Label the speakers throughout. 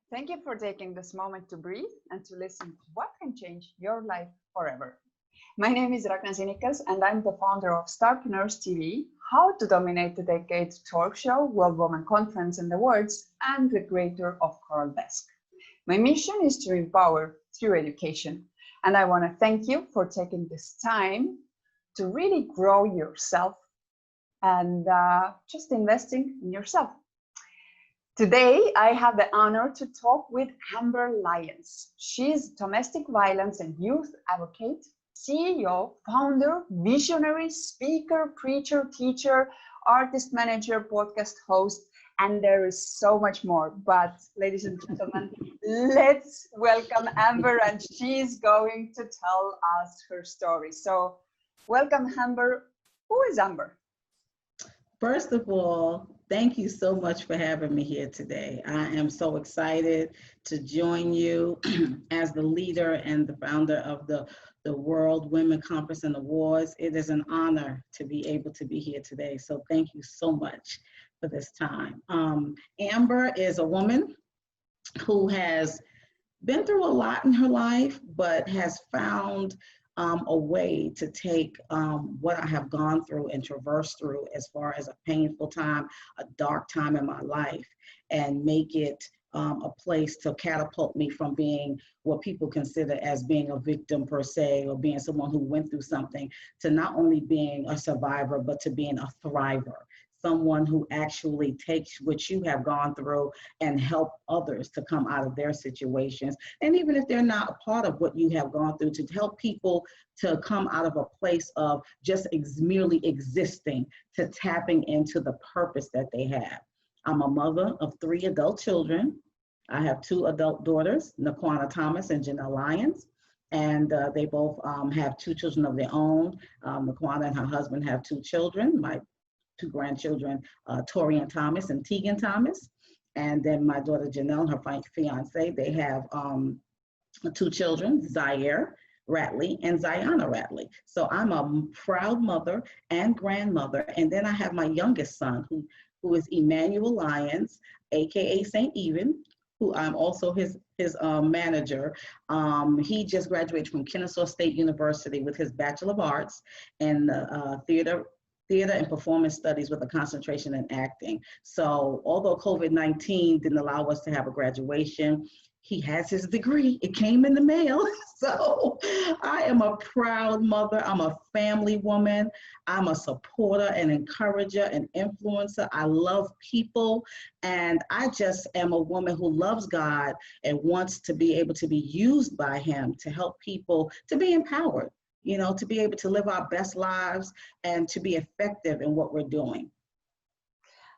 Speaker 1: Thank you for taking this moment to breathe and to listen to what can change your life forever. My name is Rakna Zinikas, and I'm the founder of Starpreneurs TV, How to Dominate the Decade talk show, World Women Conference in the Words, and the creator of Coral Desk. My mission is to empower through education, and I want to thank you for taking this time to really grow yourself and just investing in yourself. Today, I have the honor to talk with Ann Lyons. She's domestic violence and youth advocate, CEO, founder, visionary, speaker, preacher, teacher, artist manager, podcast host, and there is so much more. But ladies and gentlemen, let's welcome Amber, and she's going to tell us her story. So welcome, Amber. Who is Amber?
Speaker 2: First of all, thank you so much for having me here today. I am so excited to join you as the leader and the founder of the World Women Conference and Awards. It is an honor to be able to be here today. So thank you so much for this time. Amber is a woman who has been through a lot in her life, but has found a way to take what I have gone through and traverse through as far as a painful time, a dark time in my life, and make it a place to catapult me from being what people consider as being a victim per se, or being someone who went through something, to not only being a survivor, but to being a thriver. Someone who actually takes what you have gone through and help others to come out of their situations. And even if they're not a part of what you have gone through, to help people to come out of a place of just merely existing, to tapping into the purpose that they have. I'm a mother of 3 adult children. I have 2 adult daughters, Naquana Thomas and Ann Lyons. And they both have 2 children of their own. Naquana and her husband have 2 children. My 2 grandchildren, Torian Thomas and Tegan Thomas. And then my daughter Janelle and her fiance, they have 2 children, Zaire Ratley and Ziana Ratley. So I'm a proud mother and grandmother. And then I have my youngest son, who is Emmanuel Lyons, AKA St. Even, who I'm also his manager. He just graduated from Kennesaw State University with his Bachelor of Arts in theater and performance studies with a concentration in acting. So although COVID-19 didn't allow us to have a graduation, he has his degree. It came in the mail. So I am a proud mother. I'm a family woman. I'm a supporter and encourager and influencer. I love people. And I just am a woman who loves God and wants to be able to be used by him to help people to be empowered, you know, to be able to live our best lives and to be effective in what we're doing.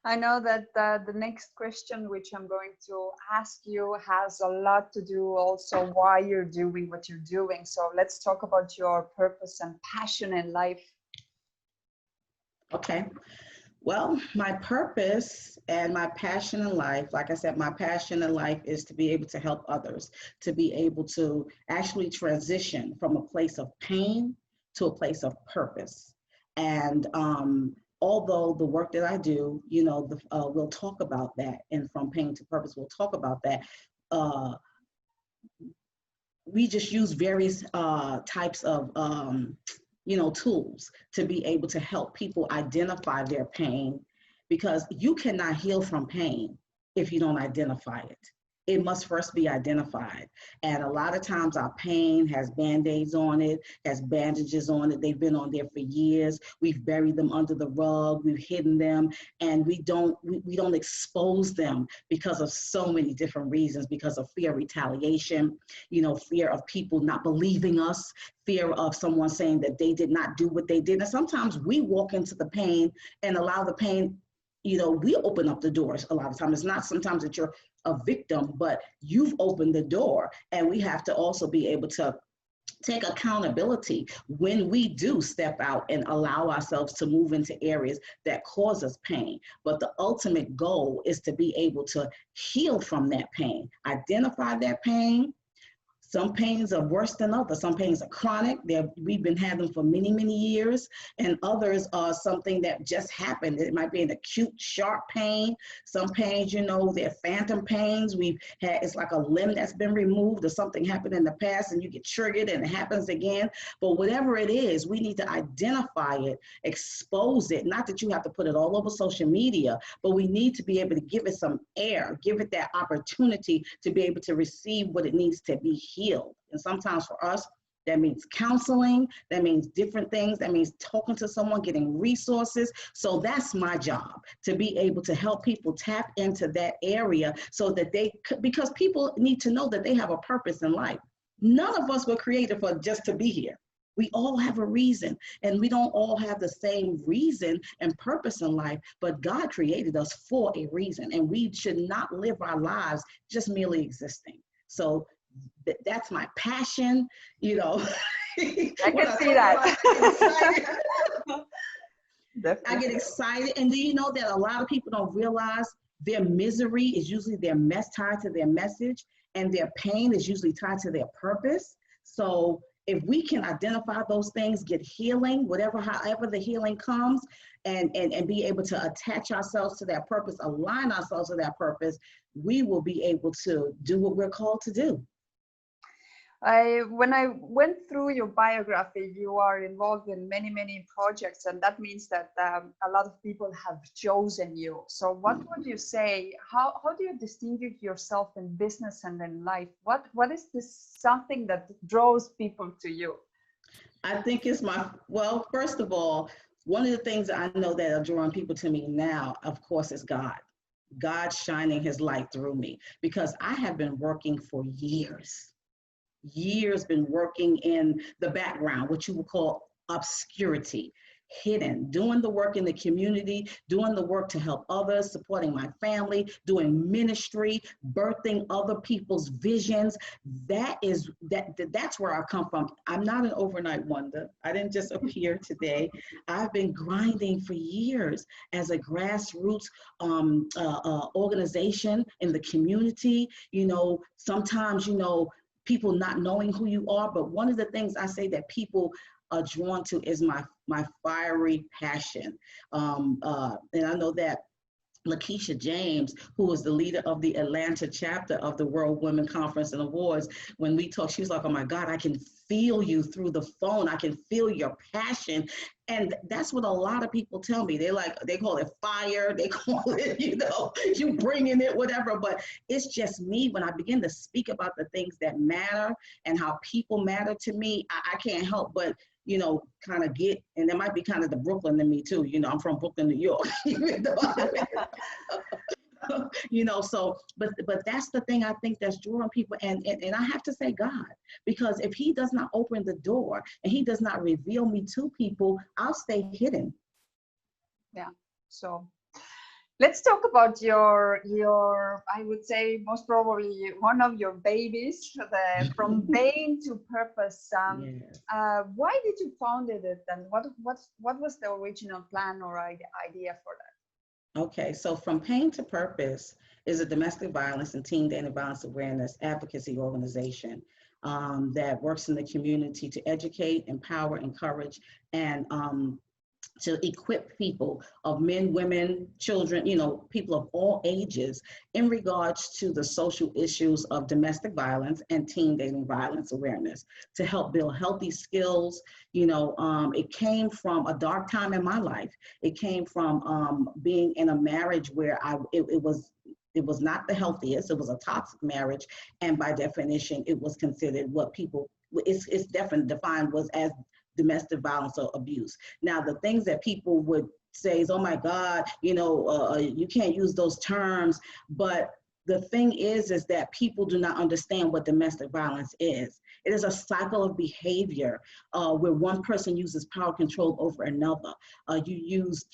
Speaker 1: I know that the next question, which I'm going to ask you, has a lot to do also why you're doing what you're doing. So let's talk about your purpose and passion in life.
Speaker 2: Okay. Well, my purpose and my passion in life, like I said, my passion in life is to be able to help others, to be able to actually transition from a place of pain to a place of purpose. And although the work that I do, you know, we'll talk about that, and from pain to purpose, we'll talk about that. We just use various types of tools to be able to help people identify their pain, because you cannot heal from pain if you don't identify it. It must first be identified. And a lot of times our pain has Band-Aids on it, has bandages on it. They've been on there for years. We've buried them under the rug, we've hidden them, and we don't expose them because of so many different reasons, because of fear of retaliation, you know, fear of people not believing us, fear of someone saying that they did not do what they did. And sometimes we walk into the pain and allow the pain, you know, we open up the doors a lot of times. It's not sometimes that you're a victim, but you've opened the door. And we have to also be able to take accountability when we do step out and allow ourselves to move into areas that cause us pain. But the ultimate goal is to be able to heal from that pain, identify that pain, Some pains are worse than others. Some pains are chronic. We've been having them for many, many years, and others are something that just happened. It might be an acute, sharp pain. Some pains, you know, they're phantom pains. We've had, it's like a limb that's been removed or something happened in the past and you get triggered and it happens again. But whatever it is, we need to identify it, expose it. Not that you have to put it all over social media, but we need to be able to give it some air, give it that opportunity to be able to receive what it needs to be healed. And sometimes for us, that means counseling, that means different things, that means talking to someone, getting resources. So that's my job, to be able to help people tap into that area so that they could, because people need to know that they have a purpose in life. None of us were created for just to be here. We all have a reason, and we don't all have the same reason and purpose in life, but God created us for a reason, and we should not live our lives just merely existing. So that's my passion, you know.
Speaker 1: I can see that.
Speaker 2: I get excited. And do you know that a lot of people don't realize their misery is usually their mess tied to their message, and their pain is usually tied to their purpose. So if we can identify those things, get healing, however the healing comes, and be able to attach ourselves to that purpose, align ourselves to that purpose, we will be able to do what we're called to do.
Speaker 1: When I went through your biography, you are involved in many, many projects, and that means that a lot of people have chosen you. So what would you say, how do you distinguish yourself in business and in life? What is this something that draws people to you?
Speaker 2: I think it's well, first of all, one of the things that I know that are drawing people to me now, of course, is God. God shining his light through me, because I have been working for years, been working in the background, what you would call obscurity, hidden, doing the work in the community, doing the work to help others, supporting my family, doing ministry, birthing other people's visions. That's where I come from. I'm not an overnight wonder. I didn't just appear today. I've been grinding for years as a grassroots organization in the community. You know, sometimes, you know, people not knowing who you are, but one of the things I say that people are drawn to is my fiery passion. And I know that Lakeisha James, who was the leader of the Atlanta chapter of the World Women Conference and Awards, when we talked, she was like, oh my God, I can feel you through the phone. I can feel your passion. And that's what a lot of people tell me. They call it fire. They call it, you know, you bringing it, whatever. But it's just me. When I begin to speak about the things that matter and how people matter to me, I can't help but, you know, kind of get, and there might be kind of the Brooklyn in me too. You know, I'm from Brooklyn, New York. You know, so, but that's the thing I think that's drawing people. And I have to say God, because if he does not open the door and he does not reveal me to people, I'll stay hidden.
Speaker 1: Yeah. So let's talk about your I would say most probably one of your babies, from pain to purpose.
Speaker 2: Yes.
Speaker 1: Why did you founded it, and what was the original plan or idea for that?
Speaker 2: Okay, so From Pain to Purpose is a domestic violence and teen dating violence awareness advocacy organization that works in the community to educate, empower, encourage, and to equip people of men, women, children, you know, people of all ages in regards to the social issues of domestic violence and teen dating violence awareness, to help build healthy skills. You know, it came from a dark time in my life. It came from being in a marriage where it was not the healthiest. It was a toxic marriage. And by definition, it was considered what people, it's definitely defined was as domestic violence or abuse. Now, the things that people would say is, oh my God, you know, you can't use those terms. But the thing is that people do not understand what domestic violence is. It is a cycle of behavior where one person uses power control over another. You use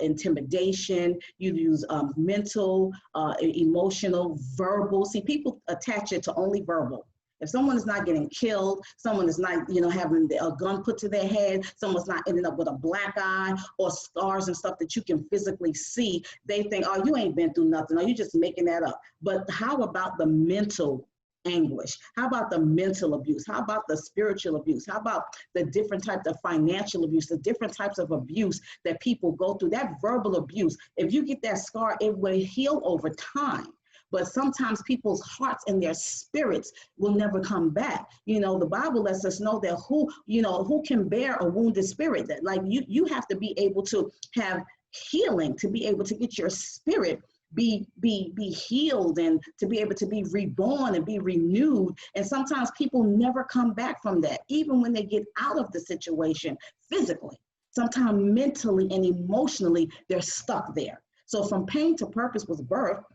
Speaker 2: intimidation, you use mental, emotional, verbal. See, people attach it to only verbal. If someone is not getting killed, someone is not, you know, having a gun put to their head, someone's not ending up with a black eye or scars and stuff that you can physically see, they think, oh, you ain't been through nothing, or you just making that up. But how about the mental anguish? How about the mental abuse? How about the spiritual abuse? How about the different types of financial abuse, the different types of abuse that people go through? That verbal abuse, if you get that scar, it will heal over time. But sometimes people's hearts and their spirits will never come back. You know, the Bible lets us know that who can bear a wounded spirit? That like you have to be able to have healing, to be able to get your spirit be healed, and to be able to be reborn and be renewed. And sometimes people never come back from that, even when they get out of the situation physically. Sometimes mentally and emotionally, they're stuck there. So from pain to purpose was birthed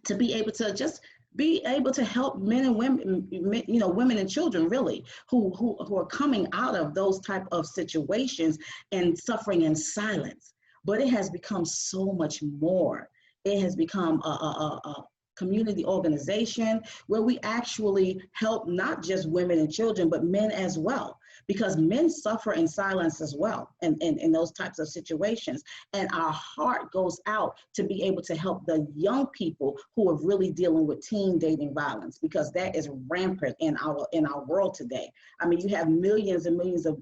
Speaker 2: to be able to just be able to help men and women, women and children really, who are coming out of those type of situations and suffering in silence. But it has become so much more. It has become a community organization where we actually help not just women and children, but men as well, because men suffer in silence as well in those types of situations. And our heart goes out to be able to help the young people who are really dealing with teen dating violence, because that is rampant in our world today. I mean, you have millions and millions of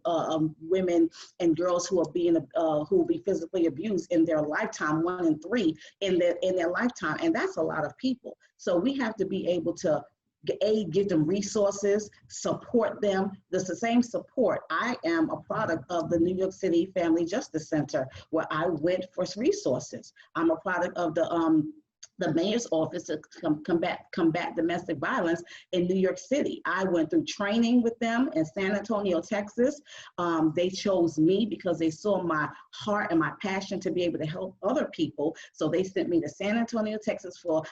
Speaker 2: women and girls who are who will be physically abused in their lifetime, 1 in 3 in their lifetime, and that's a lot of people. So we have to be able to give them resources, support them. There's the same support. I am a product of the New York City Family Justice Center, where I went for resources. I'm a product of the mayor's office to combat domestic violence in New York City. I went through training with them in San Antonio, Texas. They chose me because they saw my heart and my passion to be able to help other people. So they sent me to San Antonio, Texas for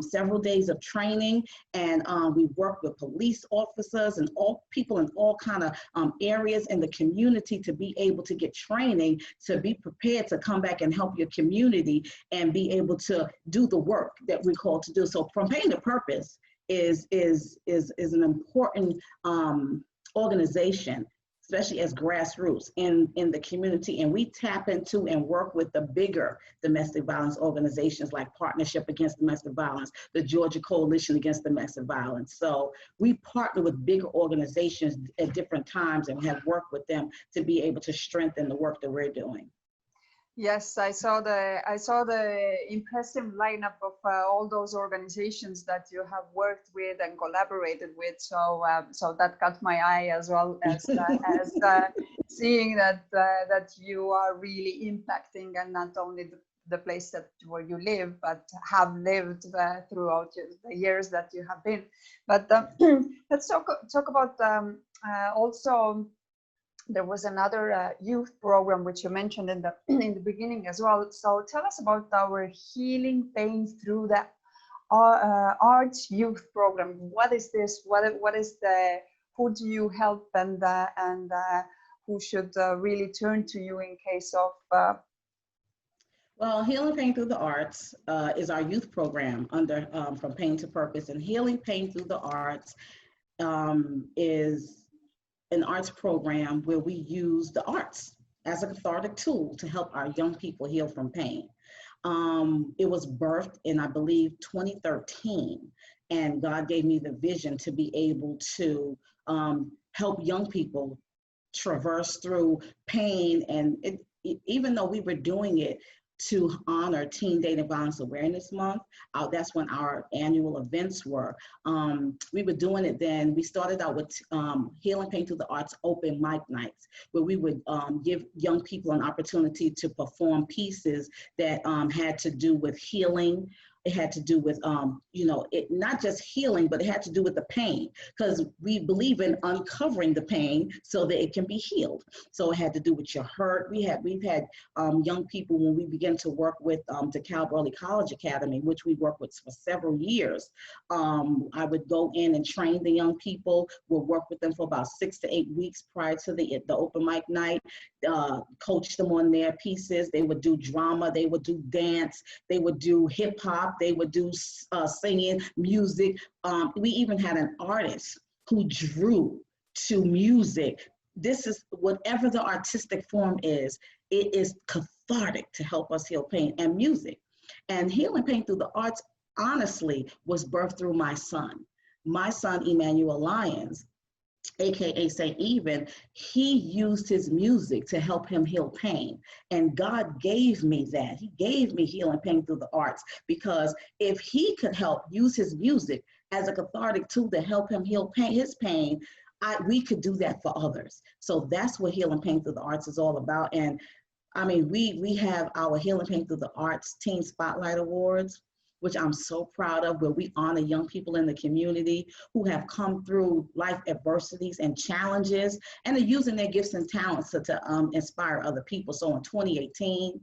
Speaker 2: several days of training. And we worked with police officers and all people in all kind of areas in the community to be able to get training, to be prepared to come back and help your community and be able to do the work that we're called to do. So from pain to purpose is an important organization, especially as grassroots in the community. And we tap into and work with the bigger domestic violence organizations like Partnership Against Domestic Violence, the Georgia Coalition Against Domestic Violence. So we partner with bigger organizations at different times and have worked with them to be able to strengthen the work that we're doing.
Speaker 1: Yes, I saw the impressive lineup of all those organizations that you have worked with and collaborated with. So so that caught my eye, as well as seeing that you are really impacting, and not only the place where you live, but have lived throughout the years that you have been. But let's talk about also. There was another youth program which you mentioned in the beginning as well. So tell us about our Healing Pain Through the Arts youth program. What is this? What is who do you help, and who should really turn to you in case of?
Speaker 2: Well, Healing Pain Through the Arts is our youth program under From Pain to Purpose, and Healing Pain Through the Arts is an arts program where we use the arts as a cathartic tool to help our young people heal from pain. It was birthed in, I believe, 2013, and God gave me the vision to be able to help young people traverse through pain. And even though we were doing it to honor Teen Dating Violence Awareness Month. That's when our annual events were. We were doing it then. We started out with Healing Pain Through the Arts open mic nights, where we would give young people an opportunity to perform pieces that had to do with healing. It had to do with, not just healing, but it had to do with the pain, because we believe in uncovering the pain so that it can be healed. So it had to do with your hurt. We've had young people, when we began to work with DeKalb Early College Academy, which we worked with for several years. I would go in and train the young people. We'll work with them for about 6 to 8 weeks prior to the open mic night, coach them on their pieces. They would do drama, they would do dance, they would do hip hop, they would do singing, music. We even had an artist who drew to music. This is whatever the artistic form is, it is cathartic to help us heal pain and music. And Healing Pain Through the Arts, honestly, was birthed through my son. my son, Emmanuel Lyons, AKA St. Even, he used his music to help him heal pain. And God gave me that. He gave me healing pain through the arts, because if he could help use his music as a cathartic tool to help him heal pain, his pain, we could do that for others. So that's what Healing Pain Through the Arts is all about. And I mean, we have our Healing Pain Through the Arts Teen Spotlight Awards, which I'm so proud of, where we honor young people in the community who have come through life adversities and challenges and are using their gifts and talents to inspire other people. So in 2018,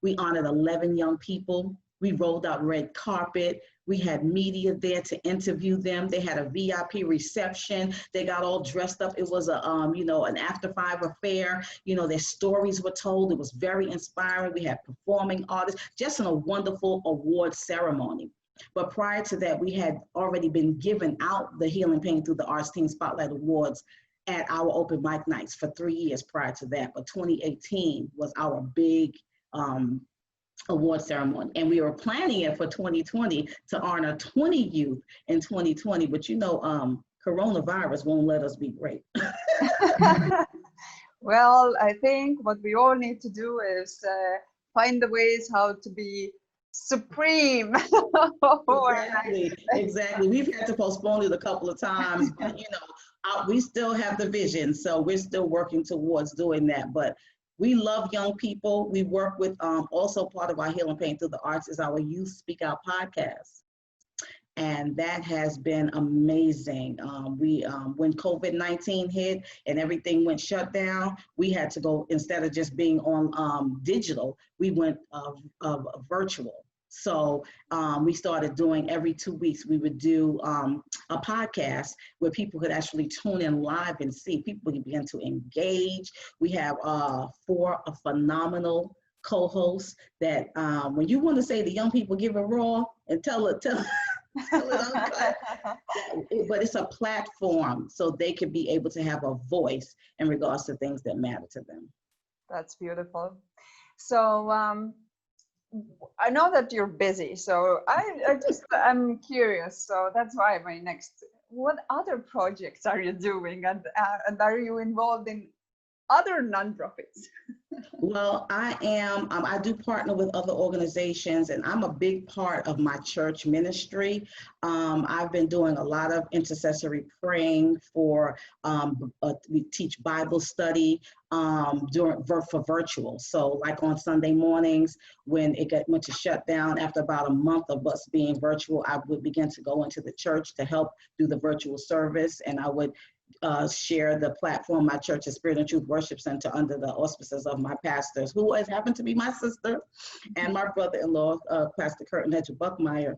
Speaker 2: we honored 11 young people. We rolled out red carpet. We had media there to interview them. They had a VIP reception. They got all dressed up. It was a, an after 5 affair. Their stories were told. It was very inspiring. We had performing artists, just in a wonderful award ceremony. But prior to that, we had already been giving out the Healing Pain Through the Arts Teen Spotlight Awards at our open mic nights for 3 years prior to that. But 2018 was our big award ceremony, and we were planning it for 2020 to honor 20 youth in 2020, but coronavirus won't let us be great.
Speaker 1: Well, I think what we all need to do is find the ways how to be supreme.
Speaker 2: Exactly. We've had to postpone it a couple of times, but we still have the vision, so we're still working towards doing that. But we love young people. We work with, also part of our Healing Pain Through the Arts is our Youth Speak Out podcast. And that has been amazing. When COVID-19 hit and everything went shut down, we had to go, instead of just being on digital, we went virtual. So we started doing every 2 weeks, we would do a podcast where people could actually tune in live and see. People could begin to engage. We have 4 phenomenal co-hosts that when you want to say the young people, give it raw and tell it uncut. But it's a platform so they can be able to have a voice in regards to things that matter to them.
Speaker 1: That's beautiful. So I know that you're busy, so I'm curious. So that's why my next, what other projects are you doing, and are you involved in other nonprofits?
Speaker 2: Well, I am. I do partner with other organizations, and I'm a big part of my church ministry. I've been doing a lot of intercessory praying for. We teach Bible study for virtual. So, like on Sunday mornings, when it went to shut down after about a month of us being virtual, I would begin to go into the church to help do the virtual service, and I would share the platform, my church's Spirit and Truth Worship Center, under the auspices of my pastors, who has happened to be my sister, and my brother-in-law, Pastor Curtin Hedger Buckmeyer,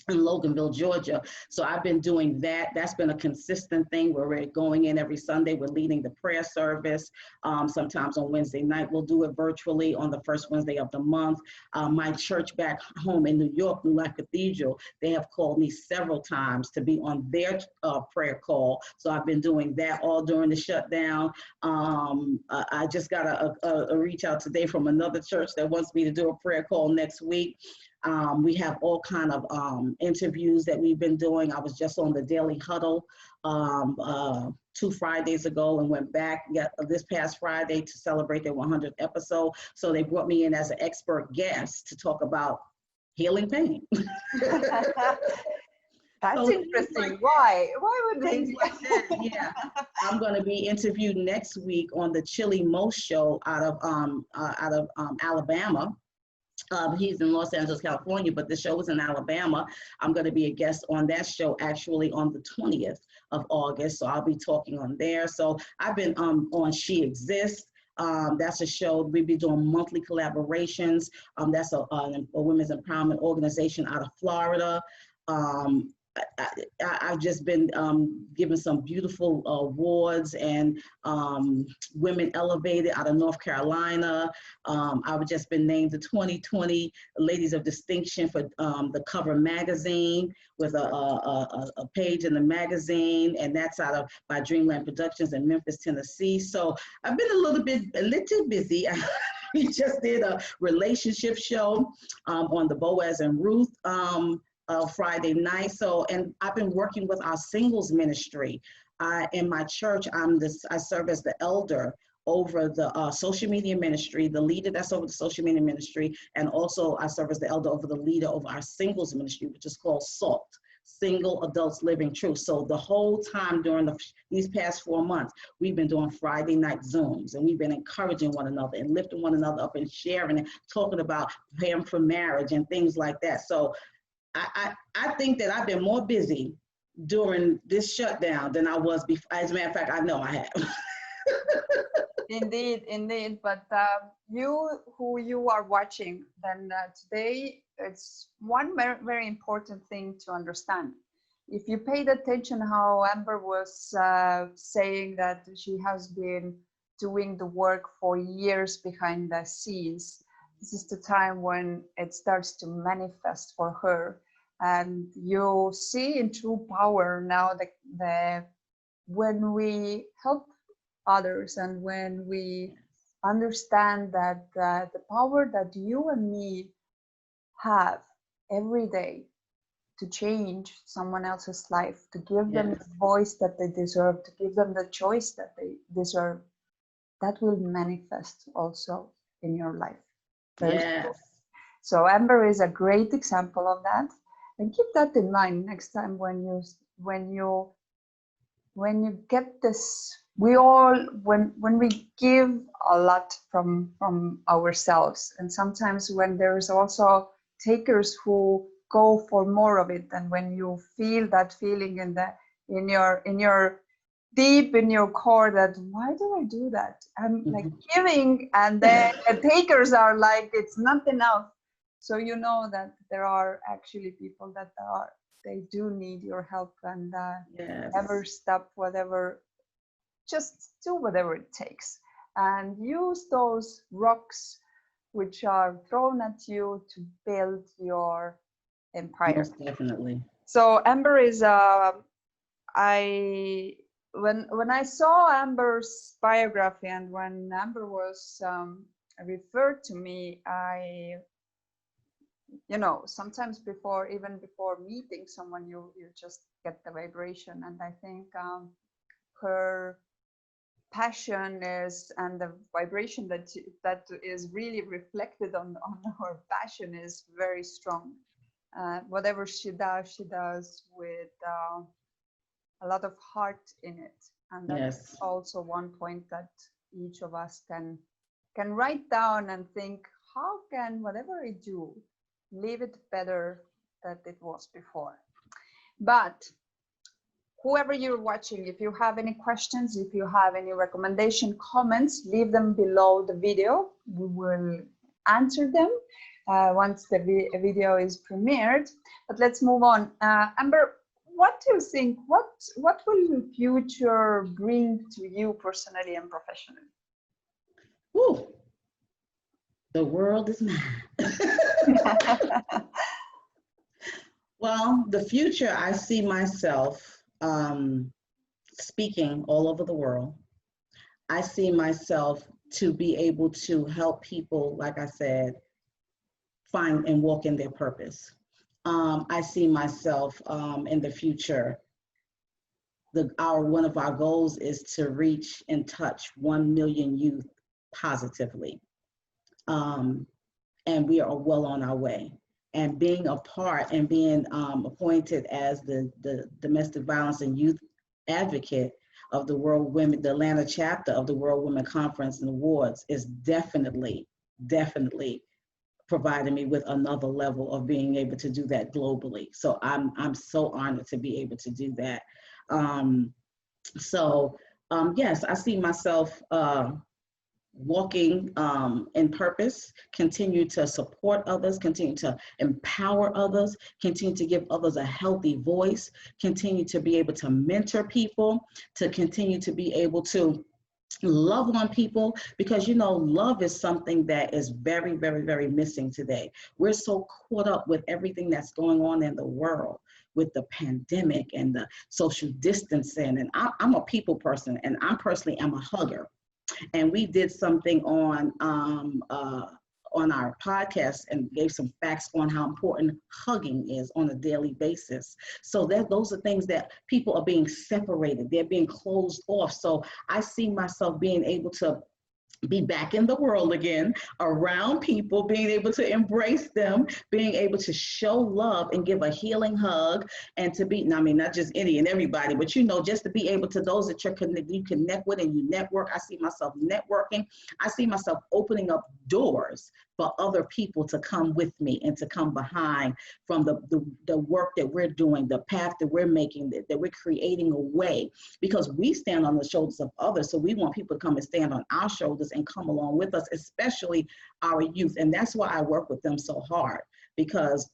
Speaker 2: in Loganville, Georgia. So I've been doing that. That's been a consistent thing where we're going in every Sunday. We're leading the prayer service. Sometimes on Wednesday night, we'll do it virtually on the first Wednesday of the month. My church back home in New York, New Life Cathedral, they have called me several times to be on their prayer call. So I've been doing that all during the shutdown. I just got a reach out today from another church that wants me to do a prayer call next week. We have all kind of interviews that we've been doing. I was just on the Daily Huddle 2 Fridays ago and went back this past Friday to celebrate their 100th episode. So they brought me in as an expert guest to talk about healing pain.
Speaker 1: That's interesting. Why would they?
Speaker 2: Things like that, yeah. I'm going to be interviewed next week on the Chili Mo show out of Alabama. He's in Los Angeles, California, but the show is in Alabama. I'm going to be a guest on that show actually on the 20th of August. So I'll be talking on there. So I've been on She Exists. That's a show. We'll be doing monthly collaborations. That's a women's empowerment organization out of Florida. I've just been given some beautiful awards and Women Elevated out of North Carolina. I've just been named the 2020 Ladies of Distinction for the Cover magazine with a page in the magazine, and that's out of by Dreamland Productions in Memphis, Tennessee. So I've been a little busy. We just did a relationship show on the Boaz and Ruth Friday night. So, and I've been working with our singles ministry. In my church, I serve as the elder over the social media ministry, the leader that's over the social media ministry, and also I serve as the elder over the leader of our singles ministry, which is called SALT, Single Adults Living Truth. So the whole time during these past 4 months, we've been doing Friday night Zooms, and we've been encouraging one another and lifting one another up and sharing and talking about preparing for marriage and things like that. So I think that I've been more busy during this shutdown than I was before. As a matter of fact, I know I have.
Speaker 1: Indeed, indeed. But you are watching, then today it's one very, very important thing to understand. If you paid attention how Amber was saying that she has been doing the work for years behind the scenes, this is the time when it starts to manifest for her. And you see in true power now that when we help others and when we understand that the power that you and me have every day to change someone else's life, to give them the voice that they deserve, to give them the choice that they deserve, that will manifest also in your life.
Speaker 2: Yes.
Speaker 1: So Amber is a great example of that, and keep that in mind next time when you get this. We all, when we give a lot from ourselves, and sometimes when there is also takers who go for more of it, and when you feel that feeling in your deep in your core that why do I do that? I'm like giving, and then the takers are like it's not enough. So you know that there are actually people that they do need your help, and never stop whatever. Just do whatever it takes and use those rocks which are thrown at you to build your empire.
Speaker 2: Most definitely.
Speaker 1: So Amber is when I saw Amber's biography and when Amber was referred to me, sometimes even before meeting someone, you just get the vibration, and I think her passion is, and the vibration that is really reflected on her passion is very strong. Whatever she does with a lot of heart in it, and that's also one point that each of us can write down and think, how can whatever I do leave it better than it was before. But whoever you're watching, if you have any questions, if you have any recommendation, comments, leave them below the video. We will answer them once the video is premiered. But let's move on. Amber, what do you think? What will the future bring to you personally and professionally?
Speaker 2: Woo. The world is mine. Well, the future, I see myself speaking all over the world. I see myself to be able to help people, like I said, find and walk in their purpose. I see myself in the future. One of our goals is to reach and touch 1 million youth positively. And we are well on our way. And being a part and being appointed as the domestic violence and youth advocate of the World Women, the Atlanta chapter of the World Women Conference and Awards is definitely providing me with another level of being able to do that globally. So I'm so honored to be able to do that. Yes, I see myself walking in purpose, continue to support others, continue to empower others, continue to give others a healthy voice, continue to be able to mentor people, to continue to be able to love on people, because love is something that is very, very, very missing today. We're so caught up with everything that's going on in the world, with the pandemic and the social distancing. And I'm a people person, and I personally am a hugger. And we did something on on our podcast and gave some facts on how important hugging is on a daily basis. So that those are things that people are being separated. They're being closed off. So I see myself being able to be back in the world again, around people, being able to embrace them, being able to show love and give a healing hug, and to be, I mean, not just any and everybody, but you know, just to be able to those that you connect with and you network. I see myself networking. I see myself opening up doors for other people to come with me and to come behind from the work that we're doing, the path that we're making, that we're creating a way, because we stand on the shoulders of others. So we want people to come and stand on our shoulders and come along with us, especially our youth. And that's why I work with them so hard, because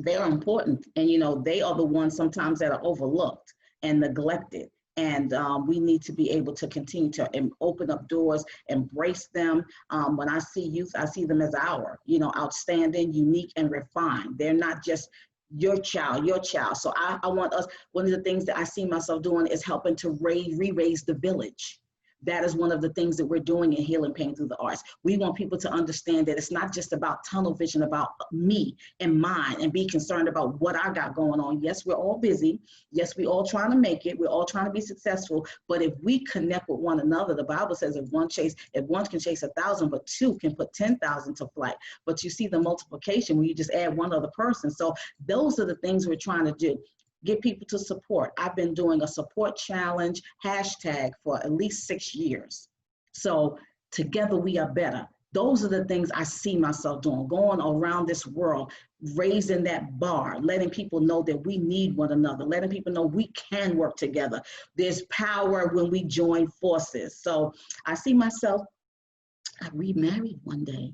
Speaker 2: they are important. And, you know, they are the ones sometimes that are overlooked and neglected. And we need to be able to continue to open up doors, embrace them. When I see youth, I see them as you know, outstanding, unique, and refined. They're not just your child. So I want us, one of the things that I see myself doing is helping to re-raise the village. That is one of the things that we're doing in Healing Pain Through the Arts. We want people to understand that it's not just about tunnel vision, about me and mine, and be concerned about what I got going on. Yes, we're all busy. Yes, we're all trying to make it. We're all trying to be successful. But if we connect with one another, the Bible says if one can chase 1,000, but two can put 10,000 to flight. But you see the multiplication when you just add one other person. So those are the things we're trying to do. Get people to support. I've been doing a support challenge hashtag for at least 6 years. So together we are better. Those are the things I see myself doing, going around this world, raising that bar, letting people know that we need one another, letting people know we can work together. There's power when we join forces. So I see myself, I remarried one day.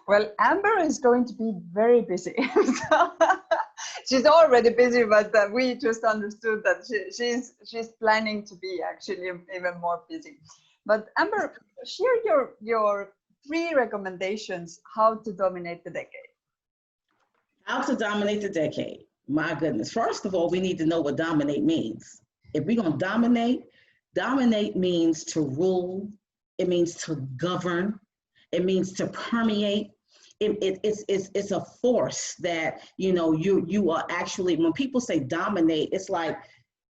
Speaker 1: Well, Amber is going to be very busy. So, she's already busy, but we just understood that she's planning to be actually even more busy. But Amber, share your 3 recommendations how to dominate the decade.
Speaker 2: How to dominate the decade. My goodness. First of all, we need to know what dominate means. If we're going to dominate means to rule. It means to govern. It means to permeate. It's a force that, you know, you are actually, when people say dominate, it's like,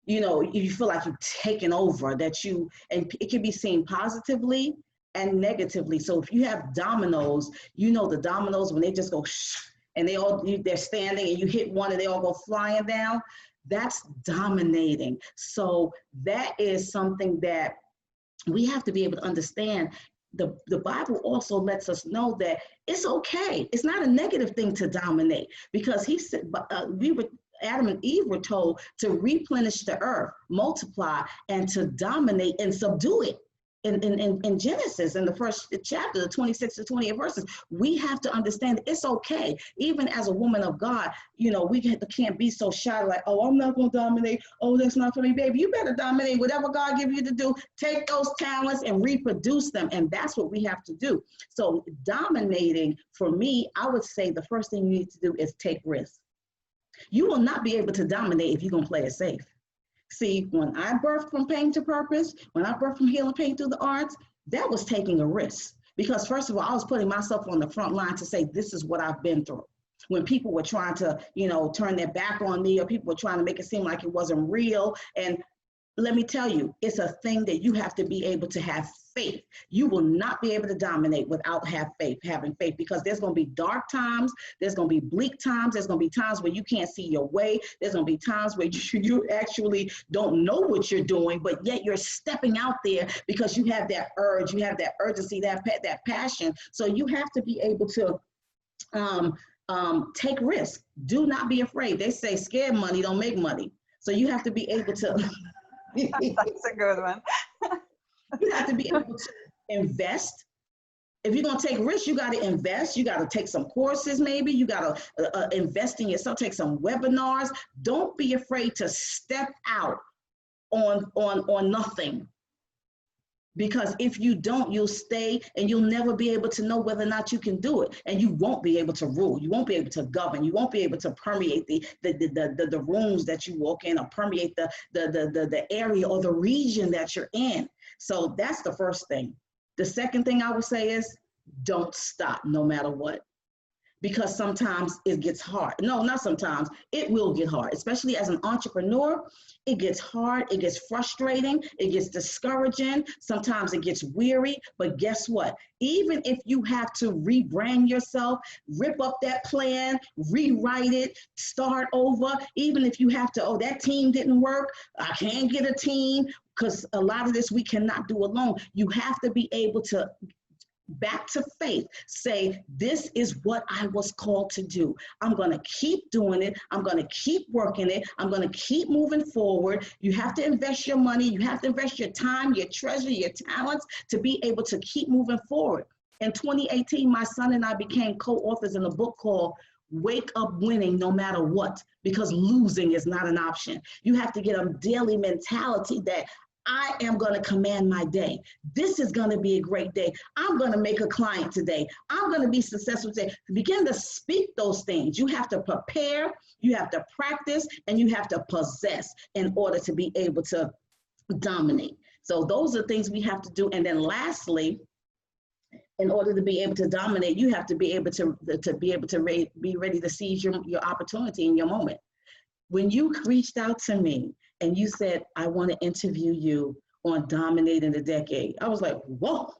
Speaker 2: you know, you feel like you've taken over, that you, and it can be seen positively and negatively. So if you have dominoes, you know, the dominoes, when they just go shh, and they're standing and you hit one and they all go flying down, that's dominating. So that is something that we have to be able to understand. The Bible also lets us know that it's okay. It's not a negative thing to dominate, because he said, Adam and Eve were told to replenish the earth, multiply, and to dominate and subdue it. In Genesis, in the first chapter, the 26 to 28 verses, we have to understand that it's okay. Even as a woman of God, you know, we can't be so shy, like, oh, I'm not going to dominate. Oh, that's not for me, baby. You better dominate whatever God gives you to do. Take those talents and reproduce them. And that's what we have to do. So dominating, for me, I would say the first thing you need to do is take risks. You will not be able to dominate if you're going to play it safe. See, when I birthed from pain to purpose, when I birthed from healing pain through the arts, that was taking a risk. Because first of all, I was putting myself on the front line to say, this is what I've been through. When people were trying to, you know, turn their back on me, or people were trying to make it seem like it wasn't real. And let me tell you, it's a thing that you have to be able to have faith. You will not be able to dominate without having faith, because there's going to be dark times. There's going to be bleak times. There's going to be times where you can't see your way. There's going to be times where you actually don't know what you're doing, but yet you're stepping out there because you have that urge, you have that urgency, that passion. So you have to be able to take risks. Do not be afraid. They say scared money don't make money. So you have to be able to
Speaker 1: That's a good one.
Speaker 2: You have to be able to invest. If you're going to take risks, you got to invest. You got to take some courses, maybe. You got to invest in yourself, take some webinars. Don't be afraid to step out on nothing. Because if you don't, you'll stay and you'll never be able to know whether or not you can do it. And you won't be able to rule. You won't be able to govern. You won't be able to permeate the rooms that you walk in, or permeate the area or the region that you're in. So that's the first thing. The second thing I would say is don't stop no matter what. Because sometimes it gets hard. No, not sometimes. It will get hard, especially as an entrepreneur. It gets hard. It gets frustrating. It gets discouraging. Sometimes it gets weary. But guess what? Even if you have to rebrand yourself, rip up that plan, rewrite it, start over, even if you have to, oh, that team didn't work, I can't get a team, because a lot of this we cannot do alone. You have to be able to back to faith, say, this is what I was called to do. I'm going to keep doing it. I'm going to keep working it. I'm going to keep moving forward. You have to invest your money. You have to invest your time, your treasure, your talents to be able to keep moving forward. In 2018, my son and I became co-authors in a book called Wake Up Winning No Matter What, because losing is not an option. You have to get a daily mentality that I am going to command my day. This is going to be a great day. I'm going to make a client today. I'm going to be successful today. Begin to speak those things. You have to prepare, you have to practice, and you have to possess in order to be able to dominate. So those are things we have to do. And then lastly, in order to be able to dominate, you have to be able to be ready to seize your opportunity in your moment. When you reached out to me and you said, I want to interview you on Dominating the Decade, I was like, whoa.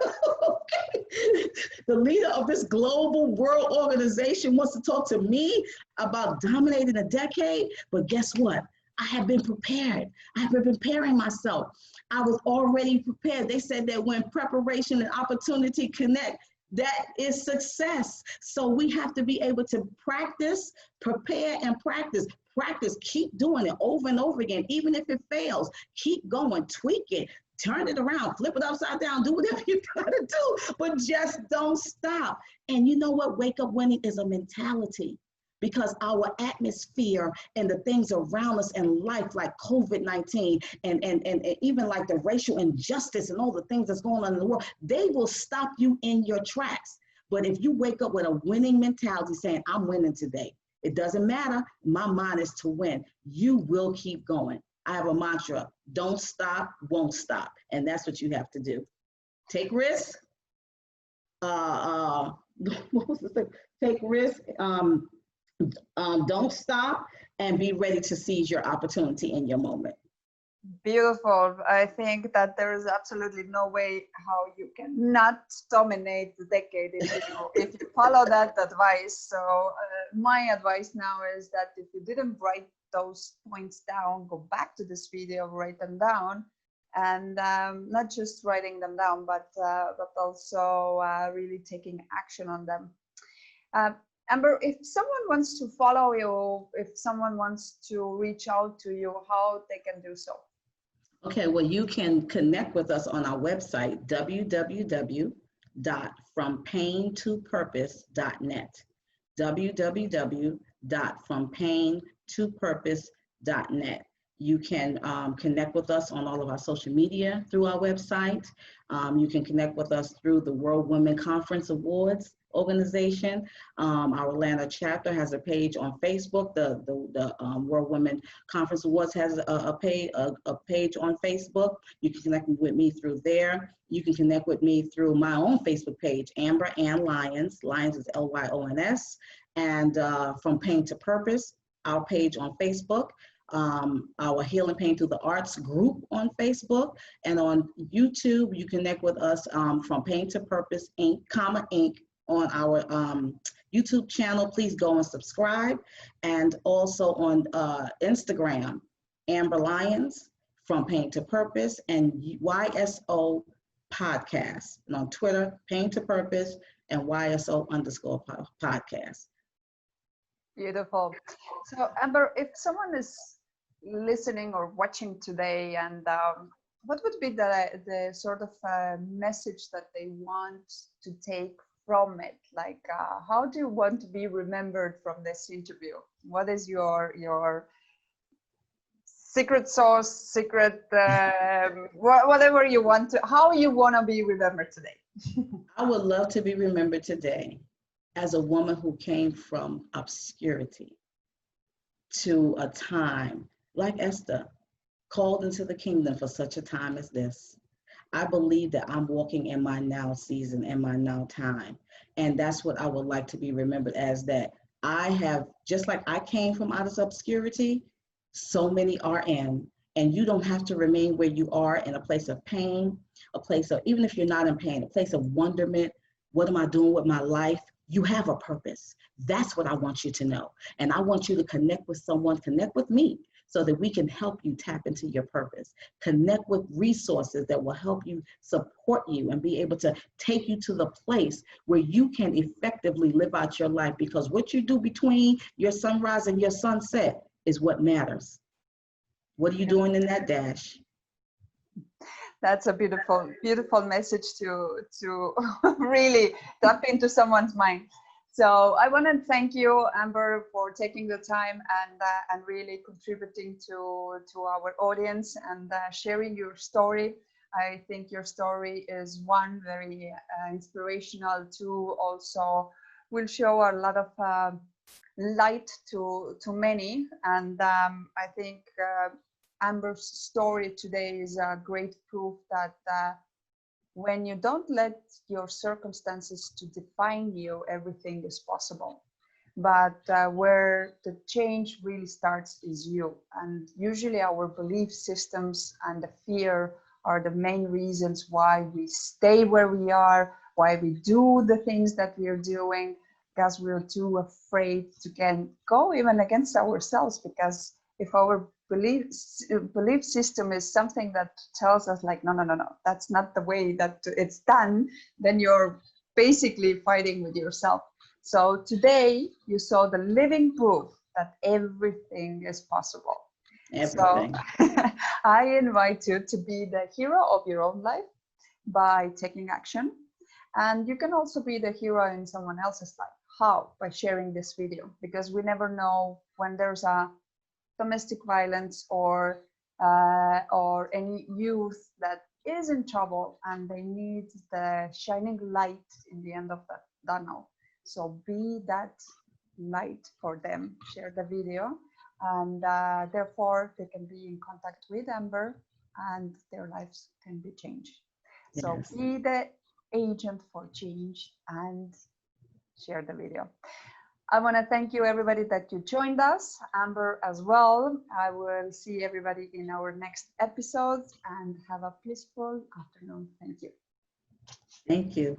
Speaker 2: Okay. The leader of this global world organization wants to talk to me about dominating a decade. But guess what? I have been prepared. I have been preparing myself. I was already prepared. They said that when preparation and opportunity connect, that is success. So we have to be able to practice, prepare, and practice. Practice, keep doing it over and over again. Even if it fails, keep going, tweak it, turn it around, flip it upside down, do whatever you gotta do, but just don't stop. And you know what? Wake up winning is a mentality, because our atmosphere and the things around us in life, like COVID-19 and even like the racial injustice and all the things that's going on in the world, they will stop you in your tracks. But if you wake up with a winning mentality saying, I'm winning today, it doesn't matter, my mind is to win, you will keep going. I have a mantra, don't stop, won't stop. And that's what you have to do. Take risks. What was the thing? Take risks. Don't stop, and be ready to seize your opportunity in your moment.
Speaker 1: Beautiful. I think that there is absolutely no way how you can not dominate the decade if you follow that advice. So my advice now is that if you didn't write those points down, go back to this video, write them down, and not just writing them down, but also really taking action on them. Amber, if someone wants to follow you, if someone wants to reach out to you, how they can do so?
Speaker 2: Okay, well, you can connect with us on our website, www.FromPainToPurpose.net, www.FromPainToPurpose.net. You can connect with us on all of our social media through our website. You can connect with us through the World Women Conference Awards organization. Our Atlanta chapter has a page on Facebook. The World Women Conference Awards has a page on Facebook. You can connect with me through there. You can connect with me through my own Facebook page, Amber Ann Lyons. Lyons is Lyons. And From Pain to Purpose, our page on Facebook. Our Healing Pain Through the Arts group on Facebook, and on YouTube, you connect with us From Pain to Purpose Inc., Inc. on our YouTube channel. Please go and subscribe. And also on Instagram, Amber Lyons, From Pain to Purpose, and YSO Podcast. And on Twitter, Pain to Purpose and YSO_podcast.
Speaker 1: Beautiful. So Amber, if someone is listening or watching today, and what would be the sort of message that they want to take from it? Like, how do you want to be remembered from this interview? What is your secret sauce, secret, whatever you want to, how you want to be remembered today?
Speaker 2: I would love to be remembered today as a woman who came from obscurity to a time like Esther, called into the kingdom for such a time as this. I believe that I'm walking in my now season and my now time. And that's what I would like to be remembered as, that I have, just like I came from out of obscurity, so many are in. And you don't have to remain where you are in a place of pain, a place of, even if you're not in pain, a place of wonderment. What am I doing with my life? You have a purpose. That's what I want you to know. And I want you to connect with someone, connect with me, so that we can help you tap into your purpose. Connect with resources that will help you, support you, and be able to take you to the place where you can effectively live out your life, because what you do between your sunrise and your sunset is what matters. What are you doing in that dash?
Speaker 1: That's a beautiful, beautiful message to really tap into someone's mind. So I want to thank you, Amber, for taking the time and really contributing to our audience and sharing your story. I think your story is one very inspirational. Two, also will show a lot of light to many. And I think Amber's story today is a great proof that when you don't let your circumstances to define you, everything is possible. But where the change really starts is you. And usually our belief systems and the fear are the main reasons why we stay where we are, why we do the things that we're doing, because we're too afraid to go even against ourselves. Because if our belief system is something that tells us like, no, that's not the way that it's done, then you're basically fighting with yourself. So today you saw the living proof that everything is possible.
Speaker 2: Everything.
Speaker 1: So I invite you to be the hero of your own life by taking action. And you can also be the hero in someone else's life. How? By sharing this video, because we never know when there's a domestic violence or any youth that is in trouble and they need the shining light in the end of that tunnel. So be that light for them. Share the video, and therefore they can be in contact with Amber and their lives can be changed. So
Speaker 2: Yes.
Speaker 1: be the agent for change and share the video. I want to thank you, everybody, that you joined us, Amber as well. I will see everybody in our next episode, and have a peaceful afternoon. Thank you.
Speaker 2: Thank you.